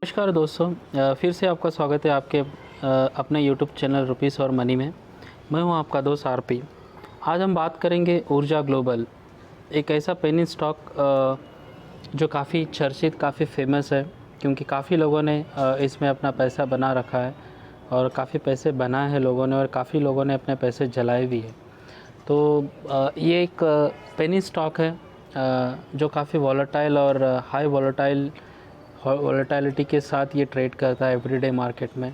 नमस्कार दोस्तों, फिर से आपका स्वागत है आपके अपने यूट्यूब चैनल रुपीस और मनी में। मैं हूं आपका दोस्त आरपी। आज हम बात करेंगे ऊर्जा ग्लोबल, एक ऐसा पेनी स्टॉक जो काफ़ी चर्चित, काफ़ी फेमस है, क्योंकि काफ़ी लोगों ने इसमें अपना पैसा बना रखा है और काफ़ी पैसे बनाए हैं लोगों ने और काफ़ी लोगों ने अपने पैसे जलाए भी हैं। तो ये एक पेनी स्टॉक है जो काफ़ी वॉलेटाइल और हाई वॉलेटिलिटी के साथ ये ट्रेड करता है एवरीडे मार्केट में।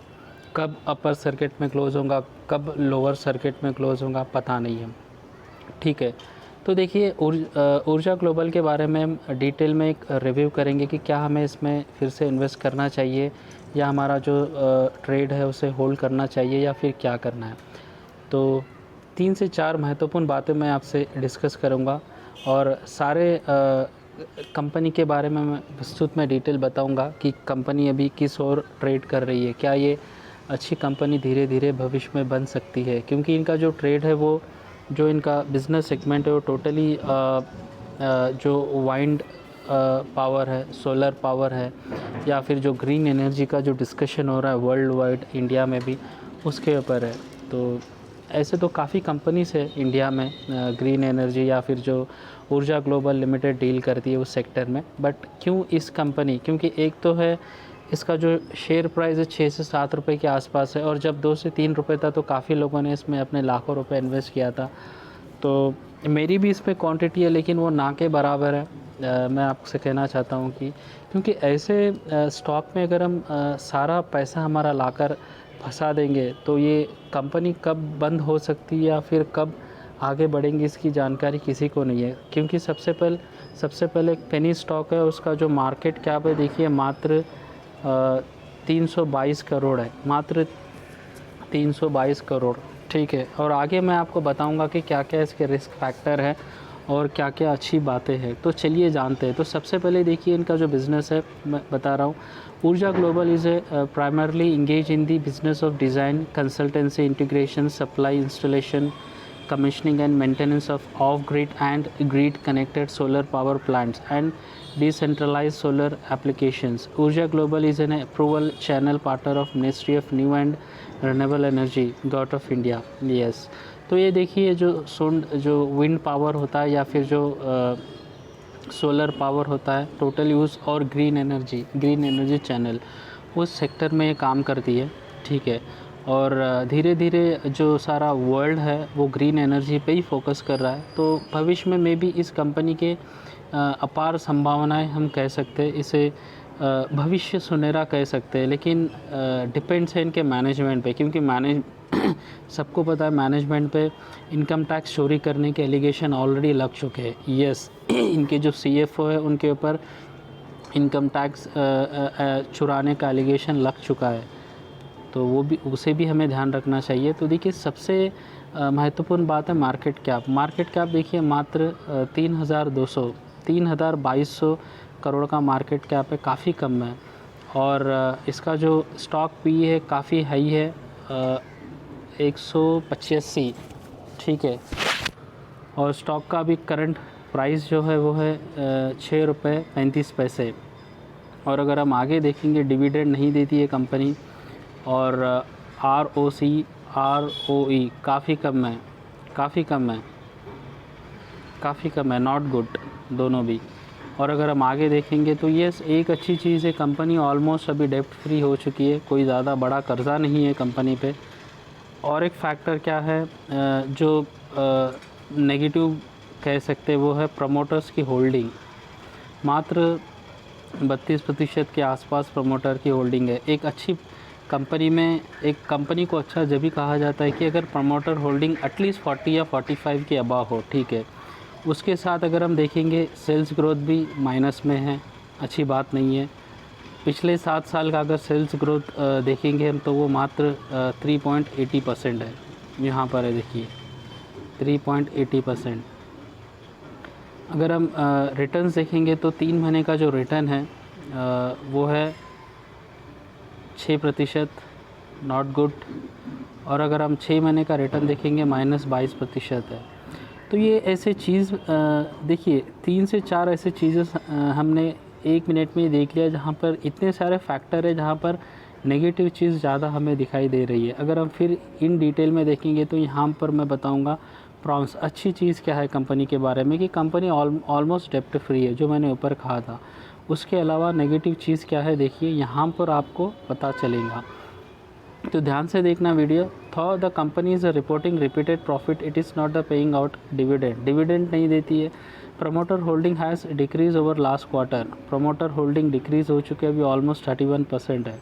कब अपर सर्किट में क्लोज़ होगा, कब लोअर सर्किट में क्लोज़ होगा, पता नहीं है। ठीक है, तो देखिए ऊर्जा ग्लोबल के बारे में हम डिटेल में एक रिव्यू करेंगे कि क्या हमें इसमें फिर से इन्वेस्ट करना चाहिए या हमारा जो ट्रेड है उसे होल्ड करना चाहिए या फिर क्या करना है। तो 3 से 4 महत्वपूर्ण बातें मैं आपसे डिस्कस करूँगा और सारे कंपनी के बारे में मैं विस्तृत में डिटेल बताऊंगा कि कंपनी अभी किस ओर ट्रेड कर रही है, क्या ये अच्छी कंपनी धीरे धीरे भविष्य में बन सकती है, क्योंकि इनका जो ट्रेड है वो जो इनका बिज़नेस सेगमेंट है वो टोटली जो वाइंड पावर है, सोलर पावर है या फिर जो ग्रीन एनर्जी का जो डिस्कशन हो रहा है वर्ल्ड वाइड इंडिया में भी, उसके ऊपर है। तो ऐसे तो काफ़ी कंपनीज है इंडिया में ग्रीन एनर्जी या फिर जो ऊर्जा ग्लोबल लिमिटेड डील करती है उस सेक्टर में, बट क्यों इस कंपनी, क्योंकि एक तो है इसका जो शेयर प्राइस है 6 से 7 रुपए के आसपास है और जब 2 से 3 रुपए था तो काफ़ी लोगों ने इसमें अपने लाखों रुपए इन्वेस्ट किया था। तो मेरी भी इसमें क्वांटिटी है लेकिन वो ना के बराबर है। मैं आपसे कहना चाहता हूँ कि क्योंकि ऐसे स्टॉक में अगर हम सारा पैसा हमारा लाकर फंसा देंगे तो ये कंपनी कब बंद हो सकती है या फिर कब आगे बढ़ेंगी इसकी जानकारी किसी को नहीं है। क्योंकि सबसे पहले एक पेनी स्टॉक है, उसका जो मार्केट कैप है देखिए मात्र 322 करोड़ है, मात्र 322 करोड़। ठीक है, और आगे मैं आपको बताऊंगा कि क्या क्या इसके रिस्क फैक्टर है और क्या क्या अच्छी बातें हैं। तो चलिए जानते हैं। तो सबसे पहले देखिए इनका जो बिज़नेस है मैं बता रहा हूँ। ऊर्जा global is a primarily engage in the business of design, consultancy, integration, supply, installation, commissioning and maintenance of off-grid and grid-connected solar power plants and decentralized solar applications. Urja Global is an approval channel partner of Ministry of New and Renewable Energy, Government of India. Yes. तो ये देखिए जो wind power होता है या फिर जो solar power होता है टोटल यूज़ और ग्रीन एनर्जी चैनल उस सेक्टर में ये काम करती है। ठीक है, और धीरे धीरे जो सारा वर्ल्ड है वो ग्रीन एनर्जी पे ही फोकस कर रहा है। तो भविष्य में मे बी इस कंपनी के अपार संभावनाएं हम कह सकते हैं, इसे भविष्य सुनहरा कह सकते हैं, लेकिन डिपेंड्स है इनके मैनेजमेंट पे, क्योंकि सबको पता है मैनेजमेंट पे इनकम टैक्स चोरी करने के एलिगेशन ऑलरेडी लग चुके हैं। यस, इनके जो CFO है उनके ऊपर इनकम टैक्स चुराने का एलिगेशन लग चुका है, तो उसे भी हमें ध्यान रखना चाहिए। तो देखिए सबसे महत्वपूर्ण बात है मार्केट कैप देखिए मात्र 3,200 करोड़ का मार्केट कैप है, काफ़ी कम है। और इसका जो स्टॉक पी है काफ़ी हाई है, 185। ठीक है, और स्टॉक का भी करंट प्राइस जो है वो है 6 रुपये 35 पैसे। और अगर हम आगे देखेंगे डिविडेंड नहीं देती है कंपनी और ROE काफ़ी कम है, नॉट गुड दोनों भी। और अगर हम आगे देखेंगे तो ये एक अच्छी चीज़ है, कंपनी ऑलमोस्ट अभी डेप्ट फ्री हो चुकी है, कोई ज़्यादा बड़ा कर्ज़ा नहीं है कंपनी पे। और एक फैक्टर क्या है जो नेगेटिव कह सकते हैं वो है प्रमोटर्स की होल्डिंग, मात्र 32% के आसपास प्रमोटर की होल्डिंग है। एक अच्छी कंपनी में एक कंपनी को अच्छा जब भी कहा जाता है कि अगर प्रमोटर होल्डिंग एटलीस्ट 40 या 45 के अबाव हो। ठीक है, उसके साथ अगर हम देखेंगे सेल्स ग्रोथ भी माइनस में है, अच्छी बात नहीं है। पिछले 7 साल का अगर सेल्स ग्रोथ देखेंगे हम तो वो मात्र 3.80% है, यहाँ पर है देखिए 3.80%। अगर हम रिटर्न्स देखेंगे तो 3 महीने का जो रिटर्न है वो है 6%, नॉट गुड। और अगर हम 6 महीने का रिटर्न देखेंगे -22% है। तो ये ऐसे चीज़ देखिए 3 से 4 ऐसे चीज़ें हमने 1 मिनट में ही देख लिया, जहाँ पर इतने सारे फैक्टर है जहाँ पर नेगेटिव चीज़ ज़्यादा हमें दिखाई दे रही है। अगर हम फिर इन डिटेल में देखेंगे तो यहाँ पर मैं बताऊँगा प्रॉन्स। अच्छी चीज़ क्या है कंपनी के बारे में कि कंपनी ऑलमोस्ट डेप्ट फ्री है, जो मैंने ऊपर कहा था। उसके अलावा नेगेटिव चीज़ क्या है देखिए यहाँ पर आपको पता चलेगा, तो ध्यान से देखना video. Thaw the company is reporting repeated profit, it is not the paying out dividend, dividend नहीं देती है। Promoter holding has decrease over last quarter, promoter holding decrease हो चुके अभी ऑलमोस्ट 31% है।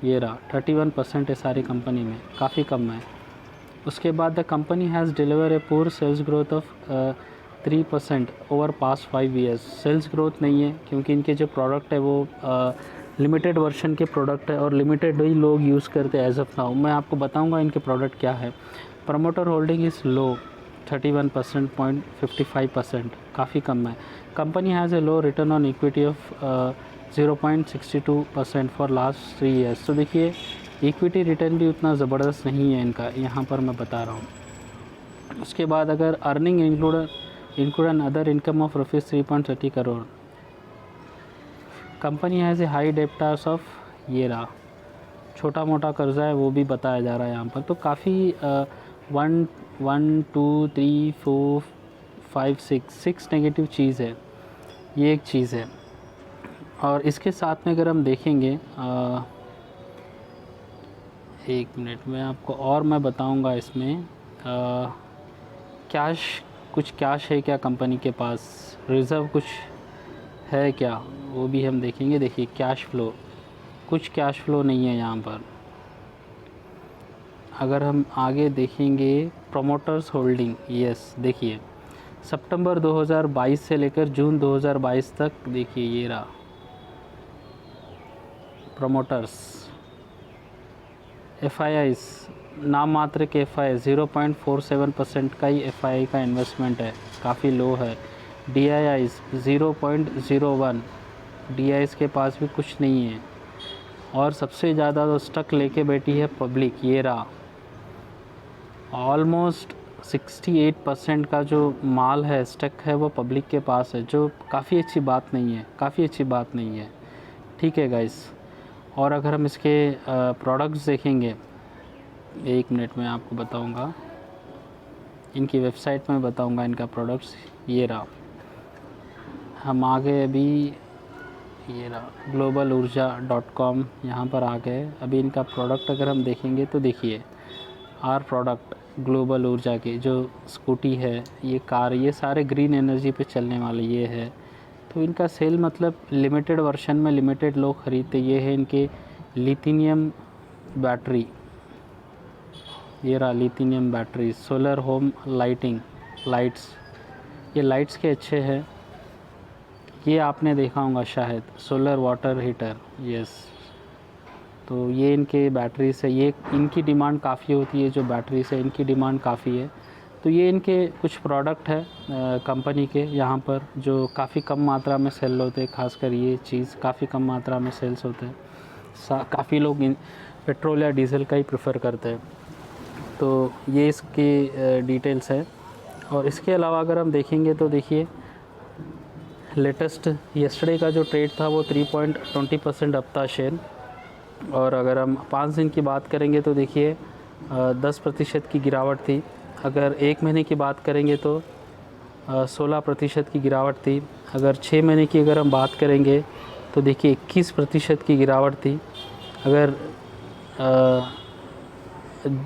ये रहा 31% है सारी कंपनी में, काफ़ी कम है। उसके बाद the company has deliver a poor sales growth of 3% over past 5 years. Sales growth नहीं है क्योंकि इनके जो प्रोडक्ट है वो लिमिटेड वर्जन के प्रोडक्ट है और लिमिटेड ही लोग यूज़ करते हैं एज ऑफ नाउ। मैं आपको बताऊंगा इनके प्रोडक्ट क्या है। प्रमोटर होल्डिंग इज़ लो 31%, 0.55%, काफ़ी कम है। Company has A low return on equity of 0.62% for last 3 years. तो देखिए इक्विटी रिटर्न भी उतना ज़बरदस्त नहीं है इनका, यहाँ पर मैं बता रहा हूँ। उसके बाद अगर earning include other income of rupees 3.30 crore. Company has a high debtors of, ये रहा छोटा मोटा कर्जा है वो भी बताया जा रहा है यहाँ पर। तो काफ़ी 1 2 3 4 5 6 नेगेटिव चीज़ है, ये एक चीज़ है। और इसके साथ में अगर हम देखेंगे 1 मिनट में आपको और मैं बताऊंगा इसमें कुछ कैश है क्या कंपनी के पास, रिज़र्व कुछ है क्या, वो भी हम देखेंगे। देखिए कैश फ्लो, कुछ कैश फ्लो नहीं है यहाँ पर। अगर हम आगे देखेंगे प्रमोटर्स होल्डिंग, यस देखिए सितंबर 2022 से लेकर जून 2022 तक, देखिए ये रहा प्रमोटर्स। FIIs नाम मात्र के FII 0.47% का ही FII का इन्वेस्टमेंट है, काफ़ी लो है। DIIs 0.01, DIIs के पास भी कुछ नहीं है। और सबसे ज़्यादा तो स्टक लेके बैठी है पब्लिक, ये रहा ऑलमोस्ट 68% का जो माल है स्टक है वो पब्लिक के पास है, जो काफ़ी अच्छी बात नहीं है, काफ़ी अच्छी बात नहीं है। ठीक है गाइस। और अगर हम इसके प्रोडक्ट्स देखेंगे, 1 मिनट में आपको बताऊंगा, इनकी वेबसाइट में बताऊंगा इनका प्रोडक्ट्स। ये रहा, हम आगे अभी ये रहा globalurja.com, यहाँ पर आ गए। अभी इनका प्रोडक्ट अगर हम देखेंगे तो देखिए आर प्रोडक्ट ग्लोबल ऊर्जा की जो स्कूटी है, ये कार, ये सारे ग्रीन एनर्जी पे चलने वाले ये है। तो इनका सेल मतलब लिमिटेड वर्जन में लिमिटेड लोग ख़रीदते। ये है इनके लिथियम बैटरी, ये रहा lithium battery. Solar home lighting, lights, ये लाइट्स के अच्छे हैं, ये आपने देखा होगा शायद, सोलर वाटर हीटर, यस। तो ये इनके बैटरी से, ये इनकी डिमांड काफ़ी होती है, जो बैटरी से इनकी डिमांड काफ़ी है। तो ये इनके कुछ प्रोडक्ट है कंपनी के यहाँ पर जो काफ़ी कम मात्रा में सेल होते हैं। खासकर ये चीज़ काफ़ी कम मात्रा में सेल्स होते हैं। काफ़ी लोग पेट्रोल या डीजल का ही प्रेफर करते हैं। तो ये इसकी डिटेल्स है। और इसके अलावा अगर हम देखेंगे तो देखिए लेटेस्ट यस्टरडे का जो ट्रेड था वो 3.20% अप था शेयर। और अगर हम 5 दिन की बात करेंगे तो देखिए 10% की गिरावट थी। अगर 1 महीने की बात करेंगे तो 16% की गिरावट थी। अगर 6 महीने की अगर हम बात करेंगे तो देखिए 21% की गिरावट थी। अगर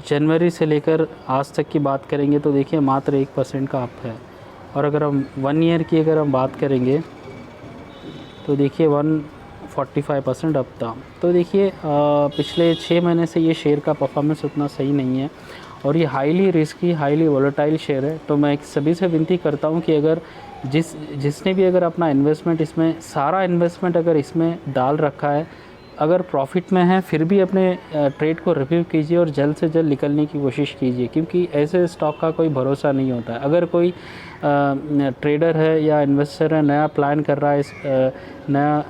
जनवरी से लेकर आज तक की बात करेंगे तो देखिए मात्र 1% का अप है। और अगर हम 1 ईयर की अगर हम बात करेंगे तो देखिए 145% अप था। तो देखिए पिछले 6 महीने से ये शेयर का परफॉर्मेंस उतना सही नहीं है और ये highly risky, highly volatile share है। तो मैं सभी से विनती करता हूँ कि अगर जिसने भी अगर अपना इन्वेस्टमेंट इसमें, सारा इन्वेस्टमेंट अगर इसमें डाल रखा है, अगर प्रॉफिट में है फिर भी अपने ट्रेड को रिव्यू कीजिए और जल्द से जल्द निकलने की कोशिश कीजिए, क्योंकि ऐसे स्टॉक का कोई भरोसा नहीं होता है। अगर कोई ट्रेडर है या इन्वेस्टर है, नया प्लान कर रहा है, नया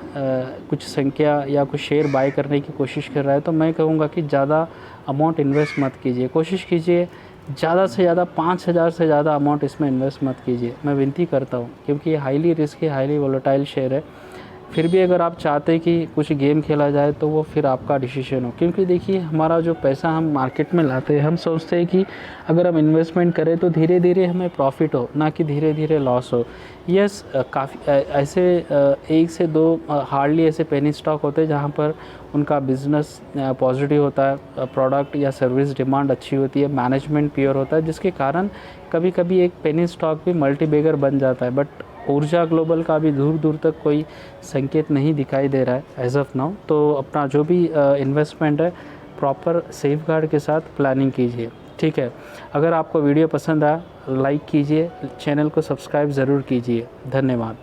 कुछ संख्या या कुछ शेयर बाय करने की कोशिश कर रहा है, तो मैं कहूँगा कि ज़्यादा अमाउंट इन्वेस्ट मत कीजिए। कोशिश कीजिए ज़्यादा से ज़्यादा 5,000 से ज़्यादा अमाउंट इसमें इन्वेस्ट मत कीजिए, मैं विनती करता हूँ, क्योंकि ये highly risky, highly volatile share है। फिर भी अगर आप चाहते हैं कि कुछ गेम खेला जाए तो वो फिर आपका डिसीजन हो, क्योंकि देखिए हमारा जो पैसा हम मार्केट में लाते हैं, हम सोचते हैं कि अगर हम इन्वेस्टमेंट करें तो धीरे धीरे हमें प्रॉफिट हो, ना कि धीरे धीरे लॉस हो। यस, काफ़ी ऐसे 1 से 2 हार्डली ऐसे पेनी स्टॉक होते हैं जहाँ पर उनका बिज़नेस पॉजिटिव होता है, प्रोडक्ट या सर्विस डिमांड अच्छी होती है, मैनेजमेंट प्योर होता है, जिसके कारण कभी कभी एक पेनी स्टॉक भी मल्टी बैगर बन जाता है। बट ऊर्जा ग्लोबल का भी दूर दूर तक कोई संकेत नहीं दिखाई दे रहा है एज ऑफ नाउ। तो अपना जो भी इन्वेस्टमेंट है प्रॉपर सेफगार्ड के साथ प्लानिंग कीजिए, ठीक है। अगर आपको वीडियो पसंद आया लाइक कीजिए, चैनल को सब्सक्राइब ज़रूर कीजिए। धन्यवाद।